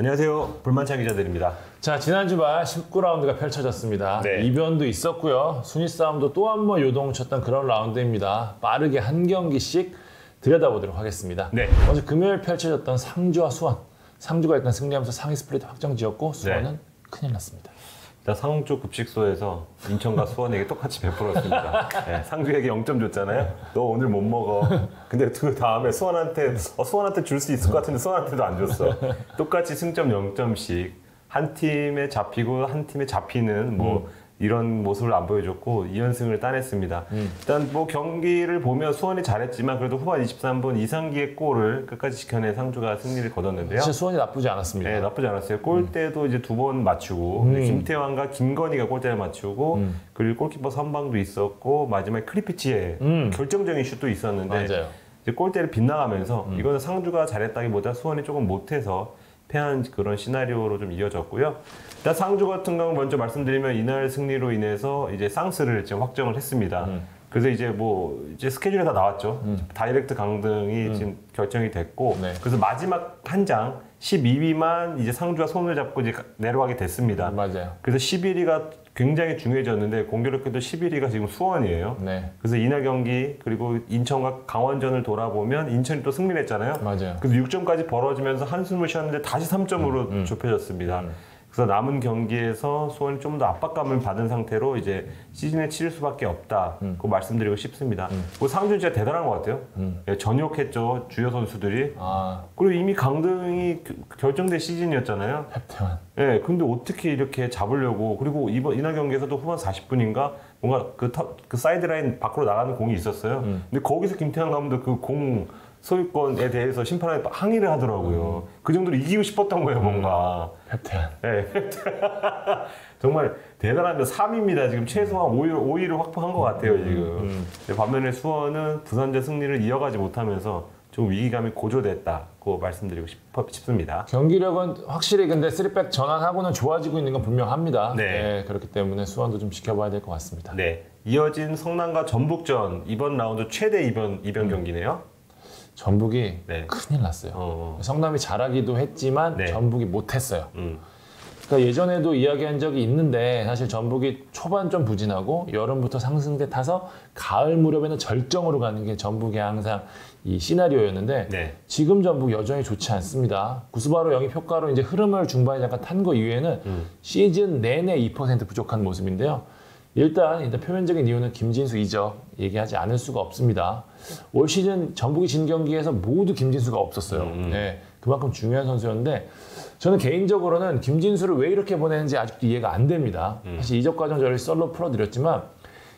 안녕하세요. 불만찬 기자들입니다. 자, 지난 주말 19라운드가 펼쳐졌습니다. 네. 이변도 있었고요. 순위 싸움도 또 한 번 요동쳤던 그런 라운드입니다. 빠르게 한 경기씩 들여다보도록 하겠습니다. 네. 먼저 금요일 펼쳐졌던 상주와 수원. 상주가 일단 승리하면서 상위 스플릿 확정지었고 수원은 네. 큰일 났습니다. 상주 급식소에서 인천과 수원에게 똑같이 베풀었습니다. 네, 상주에게 0점 줬잖아요. 너 오늘 못 먹어. 근데 그 다음에 수원한테 줄 수 있을 것 같은데 수원한테도 안 줬어. 똑같이 승점 0점씩 한 팀에 잡히고 한 팀에 잡히는 이런 모습을 안 보여줬고 2연승을 따냈습니다. 일단 경기를 보면 수원이 잘했지만 그래도 후반 23분 이상기의 골을 끝까지 지켜낸 상주가 승리를 거뒀는데요. 진짜 수원이 나쁘지 않았습니다. 네, 나쁘지 않았어요. 골대도 이제 2번 맞추고 김태환과 김건희가 골대를 맞추고 그리고 골키퍼 선방도 있었고 마지막에 크리피치의 결정적인 슛도 있었는데 맞아요. 이제 골대를 빗나가면서 이거는 상주가 잘했다기보다 수원이 조금 못해서 패한 그런 시나리오로 좀 이어졌고요. 일단 상주 같은 경우 먼저 말씀드리면 이날 승리로 인해서 이제 쌍스를 지금 확정을 했습니다. 그래서 이제 이제 스케줄이 다 나왔죠. 다이렉트 강등이 지금 결정이 됐고, 네. 그래서 마지막 한 장 12위만 이제 상주가 손을 잡고 이제 내려가게 됐습니다. 맞아요. 그래서 11위가 굉장히 중요해졌는데 공교롭게도 11위가 지금 수원이에요. 네. 그래서 이날 경기 그리고 인천과 강원전을 돌아보면 인천이 또 승리를 했잖아요. 맞아요. 그래서 6점까지 벌어지면서 한숨을 쉬었는데 다시 3점으로 좁혀졌습니다. 그래서 남은 경기에서 수원이 좀 더 압박감을 받은 상태로 이제 시즌에 치를 수밖에 없다. 고 말씀드리고 싶습니다. 그리고 상주 진짜 대단한 것 같아요. 예, 전역했죠. 주요 선수들이. 그리고 이미 강등이 결정된 시즌이었잖아요. 팩트만. 예, 근데 어떻게 이렇게 잡으려고. 그리고 이날 경기에서도 후반 40분인가 뭔가 그 사이드라인 밖으로 나가는 공이 있었어요. 근데 거기서 김태환 감독 그 공 소유권에 대해서 심판한테 항의를 하더라고요. 그 정도로 이기고 싶었던 거예요, 뭔가. 팩트만. 네. 정말 대단합니다. 3위입니다. 지금 최소한 5위를 확보한 것 같아요, 지금. 반면에 수원은 부산전 승리를 이어가지 못하면서 좀 위기감이 고조됐다고 말씀드리고 싶습니다. 경기력은 확실히 근데 3백 전환하고는 좋아지고 있는 건 분명합니다. 네. 네, 그렇기 때문에 수원도 좀 지켜봐야 될 것 같습니다. 네. 이어진 성남과 전북전 이번 라운드 최대 이변 경기네요. 전북이 네. 큰일 났어요. 성남이 잘하기도 했지만 네. 전북이 못했어요. 그러니까 예전에도 이야기한 적이 있는데 사실 전북이 초반 좀 부진하고 여름부터 상승세 타서 가을 무렵에는 절정으로 가는 게 전북의 항상 이 시나리오였는데 네. 지금 전북 여전히 좋지 않습니다. 구스바로 영입 효과로 이제 흐름을 중반에 잠깐 탄 거 이후에는 시즌 내내 2% 부족한 모습인데요. 일단 표면적인 이유는 김진수 이적 얘기하지 않을 수가 없습니다. 올 시즌 전북이 진 경기에서 모두 김진수가 없었어요. 네, 그만큼 중요한 선수였는데 저는 개인적으로는 김진수를 왜 이렇게 보내는지 아직도 이해가 안 됩니다. 사실 이적 과정 저를 썰로 풀어드렸지만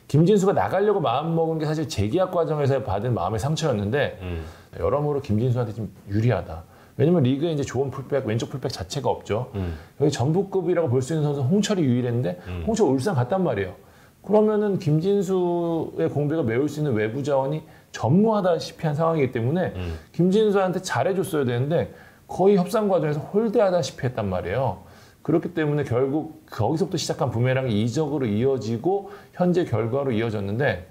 김진수가 나가려고 마음먹은 게 사실 재계약 과정에서 받은 마음의 상처였는데 여러모로 김진수한테 좀 유리하다. 왜냐면 리그에 이제 좋은 풀백, 왼쪽 풀백 자체가 없죠. 여기 전북급이라고 볼 수 있는 선수는 홍철이 유일했는데 홍철 울산 갔단 말이에요. 그러면은 김진수의 공백을 메울 수 있는 외부 자원이 전무하다시피 한 상황이기 때문에 김진수한테 잘해줬어야 되는데 거의 협상 과정에서 홀대하다시피 했단 말이에요. 그렇기 때문에 결국 거기서부터 시작한 부메랑이 이적으로 이어지고 현재 결과로 이어졌는데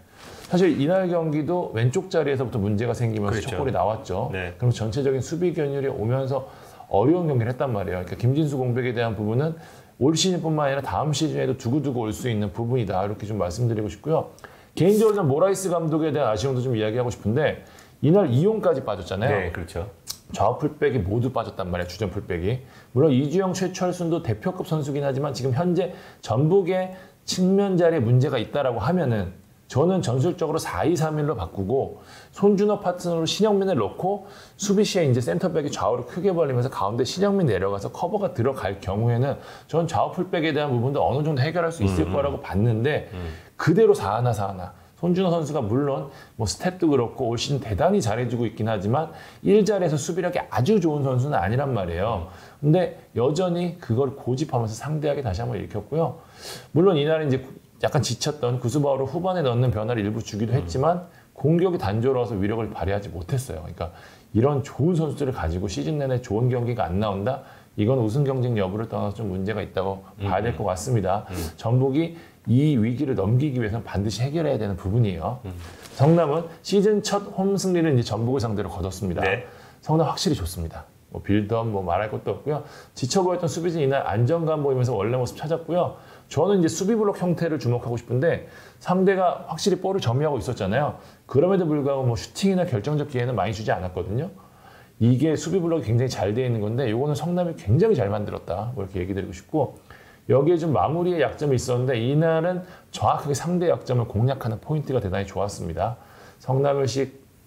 사실 이날 경기도 왼쪽 자리에서부터 문제가 생기면서 그렇죠. 첫 골이 나왔죠. 네. 그럼 전체적인 수비 견율이 오면서 어려운 경기를 했단 말이에요. 그러니까 김진수 공백에 대한 부분은 올 시즌뿐만 아니라 다음 시즌에도 두고두고 올 수 있는 부분이다. 이렇게 좀 말씀드리고 싶고요. 개인적으로 좀 모라이스 감독에 대한 아쉬움도 좀 이야기하고 싶은데 이날 이용까지 빠졌잖아요. 네, 그렇죠. 좌우 풀백이 모두 빠졌단 말이에요. 주전 풀백이. 물론 이주영, 최철순도 대표급 선수긴 하지만 지금 현재 전북의 측면 자리에 문제가 있다라고 하면은 저는 전술적으로 4-2-3-1로 바꾸고 손준호 파트너로 신영민을 넣고 수비 시에 이제 센터백이 좌우로 크게 벌리면서 가운데 신영민 내려가서 커버가 들어갈 경우에는 저는 좌우 풀백에 대한 부분도 어느 정도 해결할 수 있을 거라고 봤는데 그대로 4-1-4-1. 손준호 선수가 물론 스탯도 그렇고 올 시즌 대단히 잘해주고 있긴 하지만 1자리에서 수비력이 아주 좋은 선수는 아니란 말이에요. 근데 여전히 그걸 고집하면서 상대하게 다시 한번 일으켰고요. 물론 이날은 이제 약간 지쳤던 구스바우로 후반에 넣는 변화를 일부 주기도 했지만 공격이 단조로워서 위력을 발휘하지 못했어요. 그러니까 이런 좋은 선수들을 가지고 시즌 내내 좋은 경기가 안 나온다? 이건 우승 경쟁 여부를 떠나서 좀 문제가 있다고 봐야 될 것 같습니다. 전북이 이 위기를 넘기기 위해서는 반드시 해결해야 되는 부분이에요. 성남은 시즌 첫 홈 승리를 이제 전북을 상대로 거뒀습니다. 네. 성남 확실히 좋습니다. 뭐 빌드업 뭐 말할 것도 없고요. 지쳐 보였던 수비진 이날 안정감 보이면서 원래 모습 찾았고요. 저는 이제 수비 블록 형태를 주목하고 싶은데 상대가 확실히 볼을 점유하고 있었잖아요. 그럼에도 불구하고 뭐 슈팅이나 결정적 기회는 많이 주지 않았거든요. 이게 수비 블록이 굉장히 잘 되어 있는 건데 이거는 성남이 굉장히 잘 만들었다. 뭐 이렇게 얘기 드리고 싶고 여기에 좀 마무리의 약점이 있었는데 이날은 정확하게 상대 약점을 공략하는 포인트가 대단히 좋았습니다.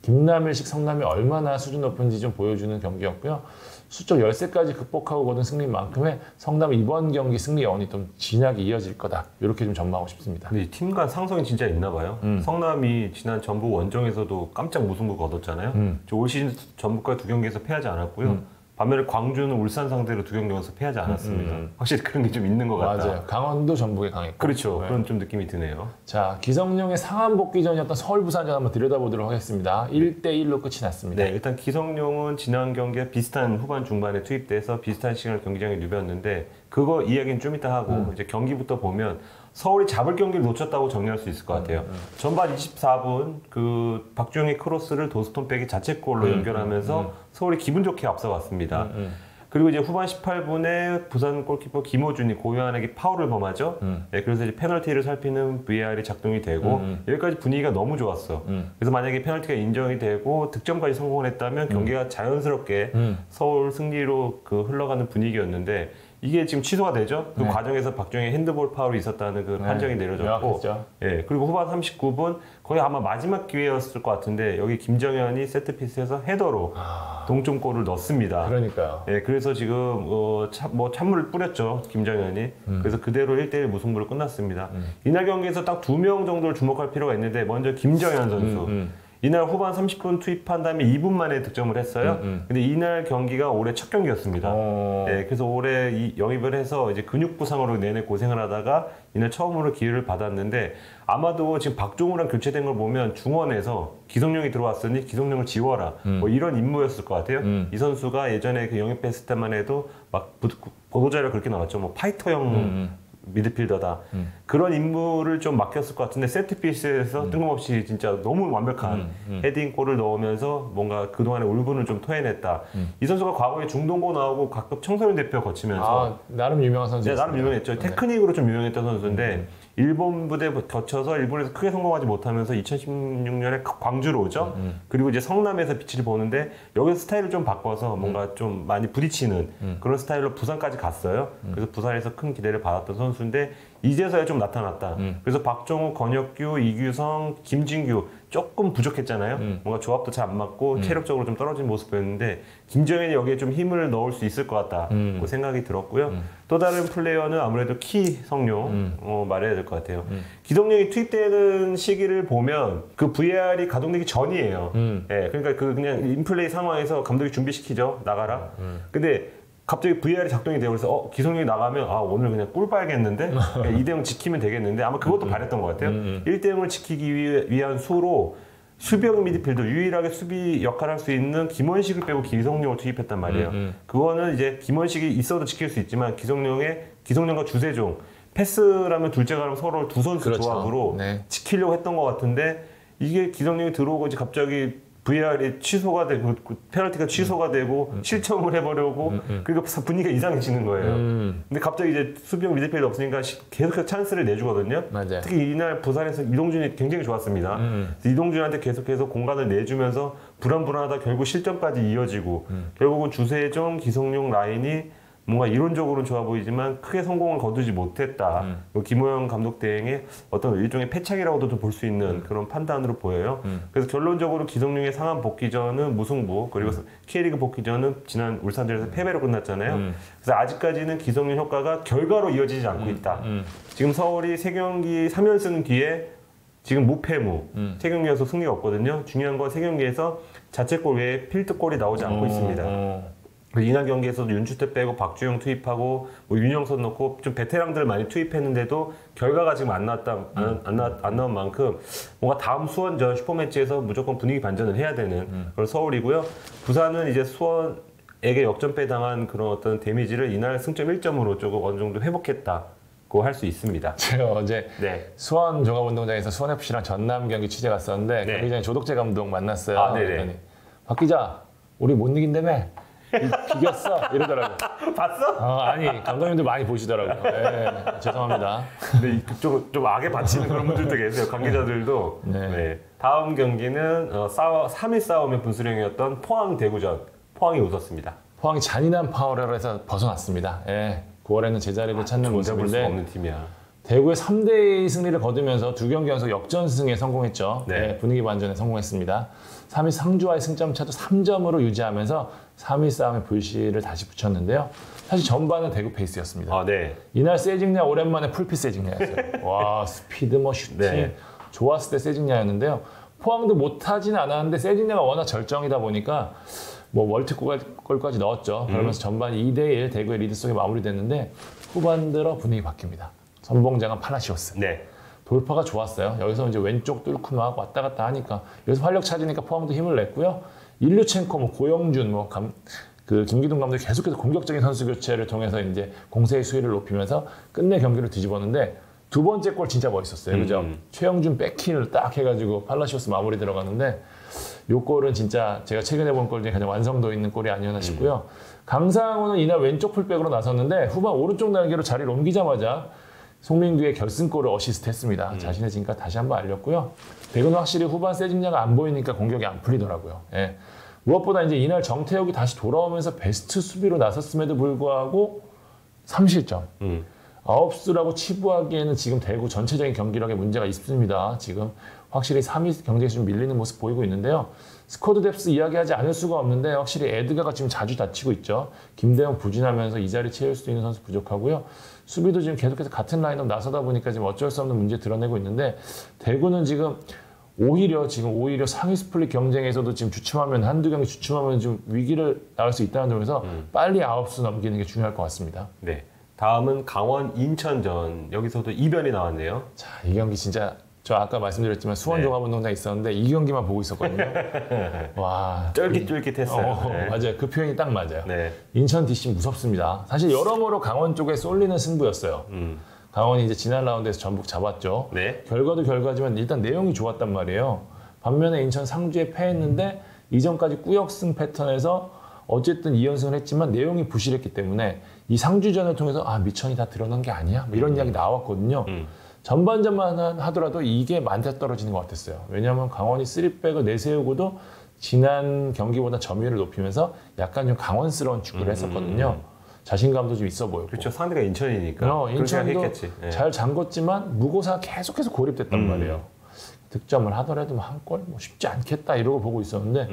김남일식 성남이 얼마나 수준 높은지 좀 보여주는 경기였고요. 수적 열세까지 극복하고 거둔 승리만큼의 성남의 이번 경기 승리 여운이 좀 진하게 이어질 거다. 이렇게 좀 전망하고 싶습니다. 근데 팀 간 상성이 진짜 있나 봐요. 성남이 지난 전북 원정에서도 깜짝 무승부 거뒀잖아요. 올 시즌 전북과 2경기에서 패하지 않았고요. 반면에 광주는 울산 상대로 2경기에서 패하지 않았습니다. 확실히 그런 게 좀 있는 것 같다. 맞아요. 강원도 전북에 강했고. 그렇죠. 네. 그런 좀 느낌이 드네요. 자, 기성용의 상암 복귀전이었던 서울 부산전 한번 들여다보도록 하겠습니다. 1대1로 끝이 났습니다. 네, 일단 기성용은 지난 경기에 비슷한 후반 중반에 투입돼서 비슷한 시간을 경기장에 누볐는데 그거 이야기는 좀 이따 하고 이제 경기부터 보면 서울이 잡을 경기를 놓쳤다고 정리할 수 있을 것 같아요. 전반 24분 그 박주영의 크로스를 도스톤백이 자책골로 연결하면서 서울이 기분 좋게 앞서갔습니다. 그리고 이제 후반 18분에 부산 골키퍼 김호준이 고요한에게 파울을 범하죠. 네, 그래서 이제 페널티를 살피는 VAR이 작동이 되고 여기까지 분위기가 너무 좋았어. 그래서 만약에 페널티가 인정이 되고 득점까지 성공을 했다면 경기가 자연스럽게 서울 승리로 그 흘러가는 분위기였는데 이게 지금 취소가 되죠. 그 과정에서 박주영의 핸드볼 파울이 있었다는 그 판정이 내려졌고, 예, 그리고 후반 39분 거의 아마 마지막 기회였을 것 같은데 여기 김정현이 세트피스에서 헤더로 동점골을 넣습니다. 그러니까요. 예, 그래서 지금 찬물을 뿌렸죠 김정현이. 그래서 그대로 1대1 무승부로 끝났습니다. 이날 경기에서 딱 2명 정도를 주목할 필요가 있는데 먼저 김정현 선수. 이날 후반 30분 투입한 다음에 2분 만에 득점을 했어요. 근데 이날 경기가 올해 첫 경기였습니다. 네, 그래서 올해 영입을 해서 이제 근육 부상으로 내내 고생을 하다가 이날 처음으로 기회를 받았는데 아마도 지금 박종우랑 교체된 걸 보면 중원에서 기성용이 들어왔으니 기성용을 지워라. 뭐 이런 임무였을 것 같아요. 이 선수가 예전에 그 영입했을 때만 해도 막 보도자료 그렇게 나왔죠. 뭐 파이터형 미드필더다. 그런 임무를 좀 맡겼을 것 같은데 세트피스에서 뜬금없이 진짜 너무 완벽한 헤딩골을 넣으면서 뭔가 그동안의 울분을 좀 토해냈다. 이 선수가 과거에 중동고 나오고 각급 청소년 대표 거치면서 나름 유명한 선수였어요. 네, 나름 유명했죠. 테크닉으로 좀 유명했던 선수인데 일본 부대 거쳐서 일본에서 크게 성공하지 못하면서 2016년에 광주로 오죠. 그리고 이제 성남에서 빛을 보는데 여기서 스타일을 좀 바꿔서 뭔가 좀 많이 부딪히는 그런 스타일로 부산까지 갔어요. 그래서 부산에서 큰 기대를 받았던 선수인데 이제서야 좀 나타났다. 그래서 박종우, 권혁규, 이규성, 김진규 조금 부족했잖아요. 뭔가 조합도 잘 안 맞고 체력적으로 좀 떨어진 모습 보였는데 김정현이 여기에 좀 힘을 넣을 수 있을 것 같다. 그 생각이 들었고요. 또 다른 플레이어는 아무래도 키성룡 말해야 될 것 같아요. 기성용이 투입되는 시기를 보면 그 VAR이 가동되기 전이에요. 예, 그러니까 그 그냥 인플레이 상황에서 감독이 준비시키죠. 나가라. 근데 갑자기 VAR이 작동이 되고 그래서 기성용이 나가면 오늘 그냥 꿀 빨겠는데 2대0 지키면 되겠는데 아마 그것도 바랬던 것 같아요. 1대0을 지키기 위한 수로 수비형 미드필더 유일하게 수비 역할을 할 수 있는 김원식을 빼고 기성용을 투입했단 말이에요. 그거는 이제 김원식이 있어도 지킬 수 있지만 기성용과 주세종 패스라면 둘째 가름 서로 두 선수 그렇죠. 조합으로 지키려고 했던 것 같은데 이게 기성용이 들어오고 이제 갑자기 VAR이 취소가 되고 페널티가 취소가 되고 실점을 해버리고 그러니까 분위기가 이상해지는 거예요. 근데 갑자기 이제 수비형 미드필더 없으니까 계속해서 찬스를 내주거든요. 맞아요. 특히 이날 부산에서 이동준이 굉장히 좋았습니다. 이동준한테 계속해서 공간을 내주면서 불안불안하다 결국 실점까지 이어지고 결국은 주세종, 기성용 라인이 뭔가 이론적으로는 좋아 보이지만 크게 성공을 거두지 못했다. 김호영 감독 대행의 어떤 일종의 패착이라고도 볼 수 있는 그런 판단으로 보여요. 그래서 결론적으로 기성용의 상암 복귀전은 무승부, 그리고 K리그 복귀전은 지난 울산전에서 패배로 끝났잖아요. 그래서 아직까지는 기성용 효과가 결과로 이어지지 않고 있다. 지금 서울이 3경기 3연승 뒤에 지금 무패무, 3경기 연속 승리가 없거든요. 중요한 건 3경기에서 자책골 외에 필드골이 나오지 않고 있습니다. 이날 경기에서도 윤주태 빼고 박주영 투입하고 뭐 윤영선 넣고 좀 베테랑들 많이 투입했는데도 결과가 지금 안 나온 만큼 뭔가 다음 수원전 슈퍼매치에서 무조건 분위기 반전을 해야 되는 그런 서울이고요. 부산은 이제 수원에게 역전패 당한 그런 어떤 데미지를 이날 승점 1점으로 조금 어느 정도 회복했다고 할 수 있습니다. 제가 어제 수원 종합운동장에서 수원FC랑 전남 경기 취재 갔었는데 경기 전에 조덕재 감독 만났어요. 네네. 박 기자, 우리 못 이긴다며? 비겼어 이러더라고. 봤어? 아니 감독님들 많이 보시더라고요. 네, 죄송합니다. 근데 좀 악에 바치는 그런 분들도 계세요. 관계자들도. 네. 네. 다음 경기는 3위 싸움의 분수령이었던 포항 대구전. 포항이 웃었습니다. 포항이 잔인한 파워를 벗어났습니다. 9월에는 제자리를 찾는 손잡을 수 모습인데 없는 팀이야. 대구의 3대2 승리를 거두면서 2경기 연속 역전승에 성공했죠. 네. 분위기 반전에 성공했습니다. 3위 상주와의 승점 차도 3점으로 유지하면서 3위 싸움에 불씨를 다시 붙였는데요. 사실 전반은 대구 페이스였습니다. 네. 이날 세징야 오랜만에 풀피 세징야였어요. 와, 스피드 슈팅 네. 좋았을 때 세징야였는데요. 포항도 못하지는 않았는데 세징야가 워낙 절정이다 보니까 멀티골까지 넣었죠. 그러면서 전반 2대1 대구의 리드 속에 마무리됐는데 후반 들어 분위기 바뀝니다. 선봉장은 파나시오스. 네. 돌파가 좋았어요. 여기서 이제 왼쪽 뚫고 막 왔다 갔다 하니까 여기서 활력 차지니까 포항도 힘을 냈고요. 일류첸코, 고영준, 김기동 감독이 계속해서 공격적인 선수 교체를 통해서 이제 공세의 수위를 높이면서 끝내 경기를 뒤집었는데 두 번째 골 진짜 멋있었어요. 그죠? 최영준 백힐을 딱 해가지고 팔라시오스 마무리 들어가는데 요 골은 진짜 제가 최근에 본 골 중에 가장 완성도 있는 골이 아니었나 싶고요. 강상호는 이날 왼쪽 풀백으로 나섰는데 후반 오른쪽 날개로 자리를 옮기자마자 송민규의 결승골을 어시스트했습니다. 자신의 진가 다시 한번 알렸고요. 대구는 확실히 후반 세징야가 안 보이니까 공격이 안 풀리더라고요. 무엇보다 이제 이날 정태욱이 다시 돌아오면서 베스트 수비로 나섰음에도 불구하고 3실점. 아홉수라고 치부하기에는 지금 대구 전체적인 경기력에 문제가 있습니다. 지금 확실히 3위 경쟁에서 좀 밀리는 모습 보이고 있는데요. 스쿼드 뎁스 이야기하지 않을 수가 없는데 확실히 에드가가 지금 자주 다치고 있죠. 김대영 부진하면서 이 자리 채울 수 있는 선수 부족하고요. 수비도 지금 계속해서 같은 라인업 나서다 보니까 지금 어쩔 수 없는 문제 드러내고 있는데 대구는 지금 오히려 상위 스플릿 경쟁에서도 지금 주춤하면 한두 경기 주춤하면 좀 위기를 나올 수 있다는 점에서 빨리 9수 넘기는 게 중요할 것 같습니다. 네. 다음은 강원 인천전. 여기서도 이변이 나왔네요. 자, 이 경기 진짜 저 아까 말씀드렸지만 수원 네. 종합운동장 있었는데 이 경기만 보고 있었거든요. 와, 쫄깃쫄깃했어요. 네. 맞아요. 그 표현이 딱 맞아요. 네. 인천 DC 무섭습니다. 사실 여러모로 강원 쪽에 쏠리는 승부였어요. 강원이 이제 지난 라운드에서 전북 잡았죠. 네. 결과도 결과지만 일단 내용이 좋았단 말이에요. 반면에 인천 상주에 패했는데 이전까지 꾸역승 패턴에서 어쨌든 2연승을 했지만 내용이 부실했기 때문에 이 상주전을 통해서 미천이 다 드러난 게 아니야? 이런 이야기 나왔거든요. 전반전만 하더라도 이게 맞아떨어지는 것 같았어요. 왜냐하면 강원이 3백을 내세우고도 지난 경기보다 점유율을 높이면서 약간 좀 강원스러운 축구를 했었거든요. 자신감도 좀 있어 보였고. 그렇죠. 상대가 인천이니까. 인천도 네. 잘 잠궜지만 무고사가 계속해서 고립됐단 말이에요. 득점을 하더라도 한 골 쉽지 않겠다 이러고 보고 있었는데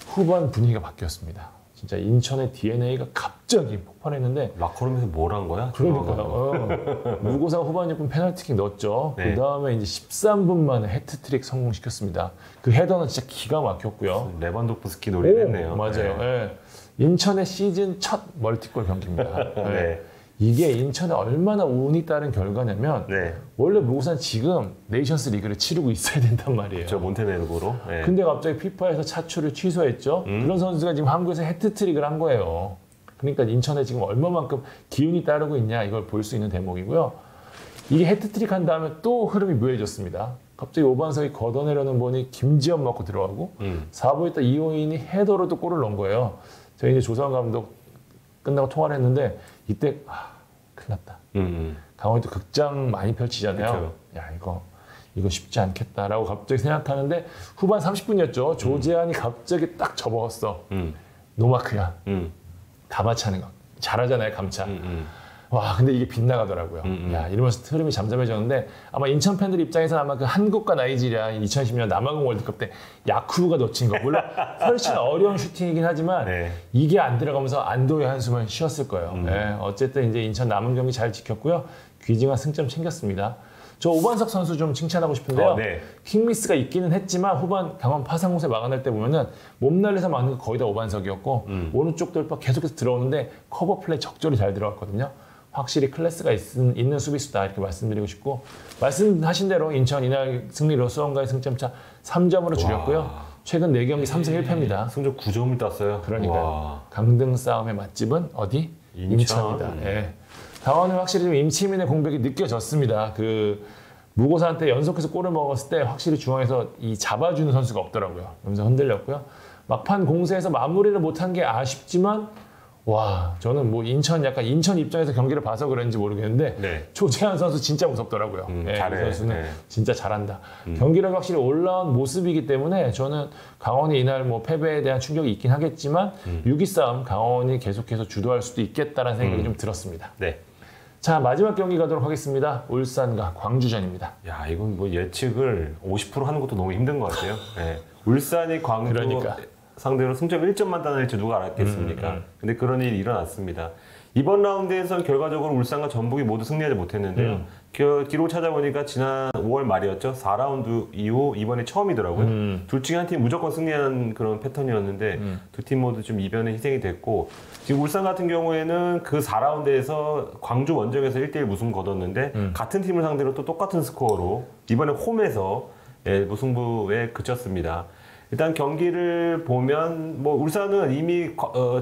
후반 분위기가 바뀌었습니다. 진짜 인천의 DNA가 갑자기 폭발했는데 라커룸에서 뭘 한 거야? 그러니까요. 무고사 후반 6분 페널티킥 넣었죠. 네. 그 다음에 이제 13분 만에 해트트릭 성공시켰습니다. 그 헤더는 진짜 기가 막혔고요. 레반도프스키 놀이를 했네요. 맞아요. 네. 인천의 시즌 첫 멀티골 경기입니다. 네. 이게 인천에 얼마나 운이 따른 결과냐면 네. 원래 무고사는 지금 네이션스 리그를 치르고 있어야 된단 말이에요. 저 몬테네그로. 네. 근데 갑자기 피파에서 차출을 취소했죠. 그런 선수가 지금 한국에서 해트트릭을 한 거예요. 그러니까 인천에 지금 얼마만큼 기운이 따르고 있냐 이걸 볼 수 있는 대목이고요. 이게 해트트릭 한 다음에 또 흐름이 묘해졌습니다. 갑자기 오반석이 걷어내려는 보니 김지현 맞고 들어가고 4부 있다 이호인이 헤더로 또 골을 넣은 거예요. 저희 이제 조성 감독 끝나고 통화를 했는데 이때 큰일 났다. 강원이 또 극장 많이 펼치잖아요. 그쵸. 야 이거 쉽지 않겠다라고 갑자기 생각하는데 후반 30분이었죠. 조재환이 갑자기 딱 접어갔어. 노마크야. 다 맞차는 거. 잘하잖아요, 감차. 와, 근데 이게 빗나가더라고요. 야, 이러면서 흐름이 잠잠해졌는데 아마 인천 팬들 입장에서는 아마 그 한국과 나이지리아 2010년 남아공 월드컵 때 야쿠브가 놓친 거. 물론 훨씬 어려운 슈팅이긴 하지만 네. 이게 안 들어가면서 안도의 한숨을 쉬었을 거예요. 네, 어쨌든 이제 인천 남은 경기 잘 지켰고요. 귀중한 승점 챙겼습니다. 저 오반석 선수 좀 칭찬하고 싶은데요. 네. 킥미스가 있기는 했지만 후반 강원 파상공세 막아낼 때 보면은 몸날려서 막는 거 거의 다 오반석이었고 오른쪽 돌파 계속해서 들어오는데 커버 플레이 적절히 잘 들어갔거든요. 확실히 클래스가 있는 수비수다 이렇게 말씀드리고 싶고 말씀하신 대로 인천 이날 승리로 수원과의 승점차 3점으로 줄였고요. 최근 4경기 3승 1패입니다. 승점 9점을 땄어요. 그러니까요. 강등 싸움의 맛집은 어디? 인천이다. 예. 강원은 확실히 좀 임치민의 공백이 느껴졌습니다. 그 무고사한테 연속해서 골을 먹었을 때 확실히 중앙에서 이 잡아주는 선수가 없더라고요. 그러면서 흔들렸고요. 막판 공세에서 마무리를 못한 게 아쉽지만 와 저는 뭐 인천 입장에서 경기를 봐서 그런지 모르겠는데 네. 조재환 선수 진짜 무섭더라고요. 잘해. 이 선수는 네. 진짜 잘한다. 경기를 확실히 올라온 모습이기 때문에 저는 강원이 이날 뭐 패배에 대한 충격이 있긴 하겠지만 6위 싸움 강원이 계속해서 주도할 수도 있겠다라는 생각이 좀 들었습니다. 네. 자 마지막 경기 가도록 하겠습니다. 울산과 광주전입니다. 야, 이건 뭐 예측을 50% 하는 것도 너무 힘든 것 같아요. 네. 울산이 광주 그러니까. 상대로 승점 1점만 따낼지 누가 알았겠습니까? 근데 그런 일이 일어났습니다. 이번 라운드에서는 결과적으로 울산과 전북이 모두 승리하지 못했는데요. 기록 찾아보니까 지난 5월 말이었죠. 4라운드 이후 이번에 처음이더라고요. 둘 중에 한 팀 무조건 승리하는 그런 패턴이었는데 두 팀 모두 좀 이변에 희생이 됐고 지금 울산 같은 경우에는 그 4라운드에서 광주 원정에서 1대1 무승 거뒀는데 같은 팀을 상대로 또 똑같은 스코어로 이번에 홈에서 무승부에 그쳤습니다. 일단 경기를 보면 뭐 울산은 이미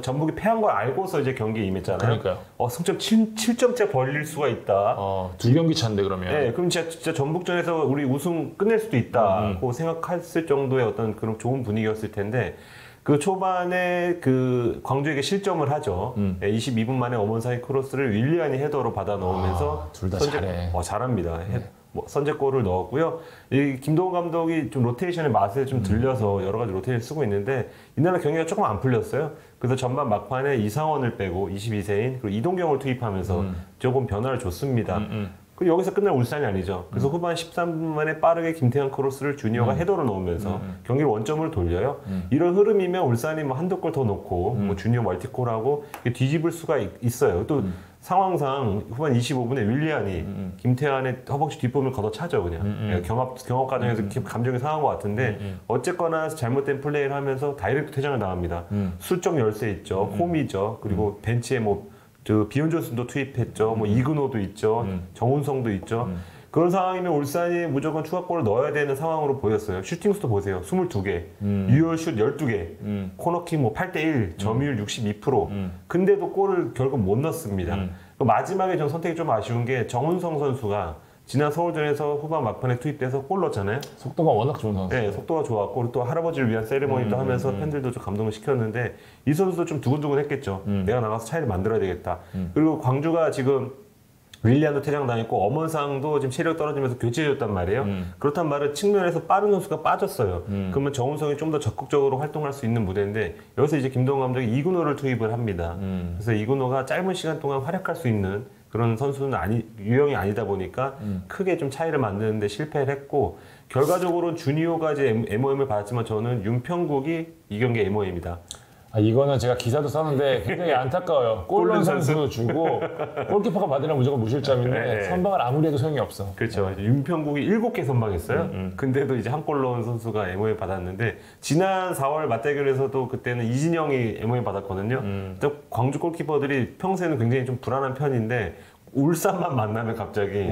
전북이 패한 걸 알고서 이제 경기에 임했잖아요. 그러니까요. 승점 7점째 벌릴 수가 있다. 두 경기 차인데 그러면. 네, 그럼 진짜 전북전에서 우리 우승 끝낼 수도 있다고 생각했을 정도의 어떤 그런 좋은 분위기였을 텐데 그 초반에 그 광주에게 실점을 하죠. 22분 만에 엄원상의 크로스를 윌리안이 헤더로 받아 넣으면서 둘 다 잘해. 잘합니다. 선제골을 넣었고요. 이 김도훈 감독이 좀 로테이션의 맛을 좀 들려서 여러 가지 로테이션을 쓰고 있는데 이날은 경기가 조금 안 풀렸어요. 그래서 전반 막판에 이상원을 빼고 22세인 그리고 이동경을 투입하면서 조금 변화를 줬습니다. 그리고 여기서 끝날 울산이 아니죠. 그래서 후반 13분 만에 빠르게 김태형 크로스를 주니어가 헤더로 넣으면서 경기를 원점으로 돌려요. 이런 흐름이면 울산이 뭐 한두 골 더 넣고 뭐 주니어 멀티골하고 뒤집을 수가 있어요. 또 상황상 후반 25분에 윌리안이 김태환의 허벅지 뒷부분을 걷어차죠 그냥. 경합 과정에서 감정이 상한 것 같은데 어쨌거나 잘못된 플레이를 하면서 다이렉트 퇴장을 당합니다. 수적 열세 있죠. 홈이죠. 그리고 벤치에 비온 존슨도 투입했죠. 이근호도 있죠. 정훈성도 있죠. 그런 상황이면 울산이 무조건 추가골을 넣어야 되는 상황으로 보였어요. 슈팅 수도 보세요. 22개, 유효슛 12개, 코너킥 8대1, 점유율 62%. 근데도 골을 결국 못 넣습니다. 마지막에 전 선택이 좀 아쉬운 게 정훈성 선수가 지난 서울전에서 후반 막판에 투입돼서 골 넣었잖아요. 속도가 워낙 좋은 선수. 네, 속도가 좋았고 또 할아버지를 위한 세리머니도 하면서 팬들도 좀 감동을 시켰는데 이 선수도 좀 두근두근 했겠죠. 내가 나가서 차이를 만들어야 되겠다. 그리고 광주가 지금 윌리안도 퇴장당했고 엄원상도 지금 체력 떨어지면서 교체해줬단 말이에요. 그렇단 말은 측면에서 빠른 선수가 빠졌어요. 그러면 정훈성이 좀 더 적극적으로 활동할 수 있는 무대인데 여기서 이제 김동훈 감독이 이근호를 투입을 합니다. 그래서 이근호가 짧은 시간 동안 활약할 수 있는 그런 선수는 유형이 아니다 보니까 크게 좀 차이를 만드는데 실패를 했고 결과적으로는 주니어가 이제 MOM을 받았지만 저는 윤평국이 이 경기 MOM입니다. 이거는 제가 기사도 썼는데 굉장히 안타까워요. 골런 선수 주고 골키퍼가 받으면 무조건 무실점인데 선방을 아무리 해도 소용이 없어. 그렇죠. 윤평국이 7개 선방했어요. 근데도 이제 한 골 넣은 선수가 MOM 받았는데 지난 4월 맞대결에서도 그때는 이진영이 MOM 받았거든요. 광주 골키퍼들이 평소에는 굉장히 좀 불안한 편인데 울산만 만나면 갑자기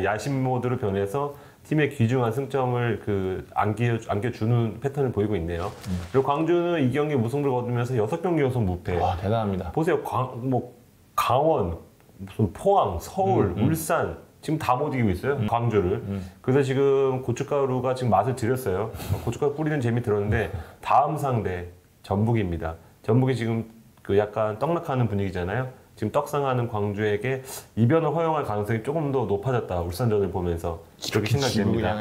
야심 모드로 변해서 팀의 귀중한 승점을 안겨주는 패턴을 보이고 있네요. 그리고 광주는 이 경기 무승부를 거두면서 6경기 연속 무패. 와, 대단합니다. 보세요. 강원, 무슨 포항, 서울, 울산 지금 다 못 이기고 있어요. 광주를. 그래서 지금 고춧가루가 지금 맛을 들였어요. 고춧가루 뿌리는 재미 들었는데 다음 상대 전북입니다. 전북이 지금 약간 떡락하는 분위기잖아요. 지금 떡상하는 광주에게 이변을 허용할 가능성이 조금 더 높아졌다. 울산전을 보면서 그렇게 생각됩니다.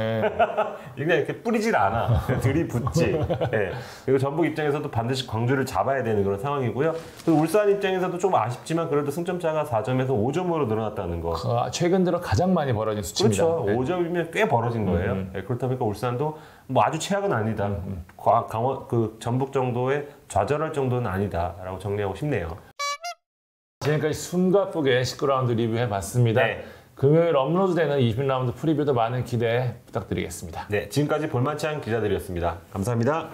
그냥 이렇게 뿌리질 않아. 들이붓지. 네. 그리고 전북 입장에서도 반드시 광주를 잡아야 되는 그런 상황이고요. 그리고 울산 입장에서도 좀 아쉽지만 그래도 승점차가 4점에서 5점으로 늘어났다는 거. 최근 들어 가장 많이 벌어진 수치입니다. 그렇죠. 5점이면 꽤 벌어진 거예요. 네, 그렇다 보니까 울산도 아주 최악은 아니다. 전북 정도의 좌절할 정도는 아니다라고 정리하고 싶네요. 지금까지 숨가 쁘게 19라운드 리뷰해봤습니다. 네. 금요일 업로드되는 20라운드 프리뷰도 많은 기대 부탁드리겠습니다. 네, 지금까지 볼만치 않은 기자들이었습니다. 감사합니다.